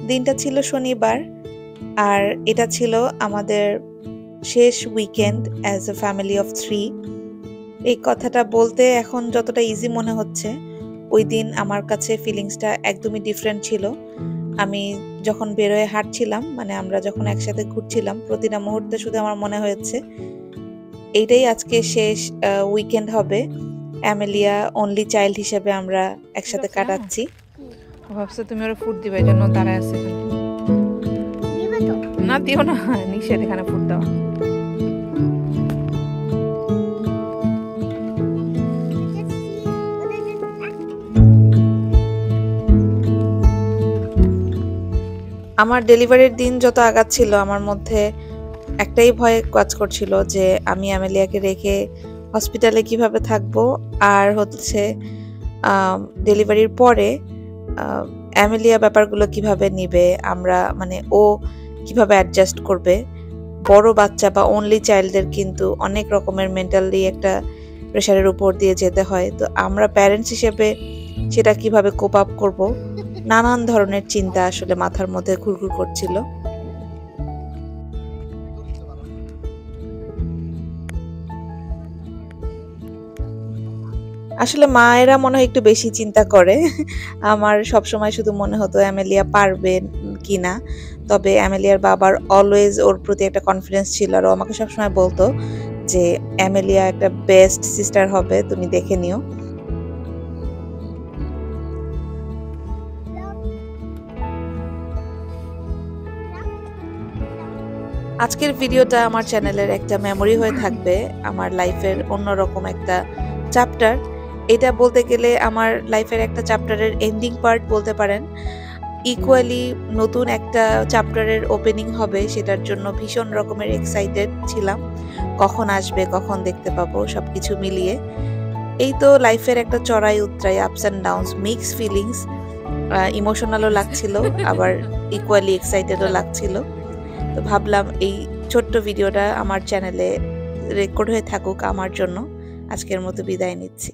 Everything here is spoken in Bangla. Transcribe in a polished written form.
দিনটা ছিল শনিবার, আর এটা ছিল আমাদের শেষ weekend as a family of 3। এই কথাটা বলতে এখন যতটা ইজি মনে হচ্ছে, ওই দিন আমার কাছে ফিলিংসটা একদমই ডিফারেন্ট ছিল। আমি যখন বেরোয় হাঁটছিলাম, মানে আমরা যখন একসাথে ঘুরছিলাম, প্রতিটা মুহূর্তে শুধু আমার মনে হয়েছে এইটাই আজকে শেষ উইকেন্ড হবে। অ্যামেলিয়া অনলি চাইল্ড হিসেবে আমরা একসাথে কাটাচ্ছি। ভাবছো তুমি ওরা ফুড দিবে, এই জন্য দাঁড়ায় আছে। না দিও না, নিষেধ এখানে ফুড দেওয়া। আমার ডেলিভারির দিন যত আগাচ্ছিল, আমার মধ্যে একটাই ভয় কাজ করছিল যে আমি অ্যামেলিয়াকে রেখে হসপিটালে কিভাবে থাকবো, আর হচ্ছে ডেলিভারির পরে অ্যামেলিয়া ব্যাপারগুলো কিভাবে নিবে, আমরা মানে ও কিভাবে অ্যাডজাস্ট করবে। বড় বাচ্চা বা অনলি চাইল্ডদের কিন্তু অনেক রকমের মেন্টালি একটা প্রেশারের উপর দিয়ে যেতে হয়। তো আমরা প্যারেন্টস হিসেবে সেটা কিভাবে কোপ আপ করবো, নানান ধরনের চিন্তা আসলে মাথার মধ্যে ঘুরঘুর করছিল। আসলে মায়েরা মনে হয় একটু বেশি চিন্তা করে। আমার সবসময় শুধু মনে হতো অ্যামেলিয়া পারবে কিনা। তবে অ্যামেলিয়ার বাবার অলওয়েজ ওর প্রতি একটা কনফিডেন্স ছিল, আর ও আমাকে সবসময় বলতো যে অ্যামেলিয়া একটা বেস্ট সিস্টার হবে, তুমি দেখে নিও। আজকের ভিডিওটা আমার চ্যানেলের একটা মেমোরি হয়ে থাকবে, আমার লাইফের অন্যরকম একটা চ্যাপ্টার। এটা বলতে গেলে আমার লাইফের একটা চ্যাপ্টারের এন্ডিং পার্ট বলতে পারেন। ইকুয়ালি নতুন একটা চ্যাপ্টারের ওপেনিং হবে, সেটার জন্য ভীষণ রকমের এক্সাইটেড ছিলাম। কখন আসবে, কখন দেখতে পাবো, সবকিছু মিলিয়ে এই তো লাইফের একটা চড়াই উতরাই, ups and downs, mix feelings. ইমোশনালও লাগছিল, আবার ইকুয়ালি এক্সাইটেডও লাগছিল। তো ভাবলাম এই ছোট্ট ভিডিওটা আমার চ্যানেলে রেকর্ড হয়ে থাকুক আমার জন্য। আজকের মতো বিদায় নিচ্ছি।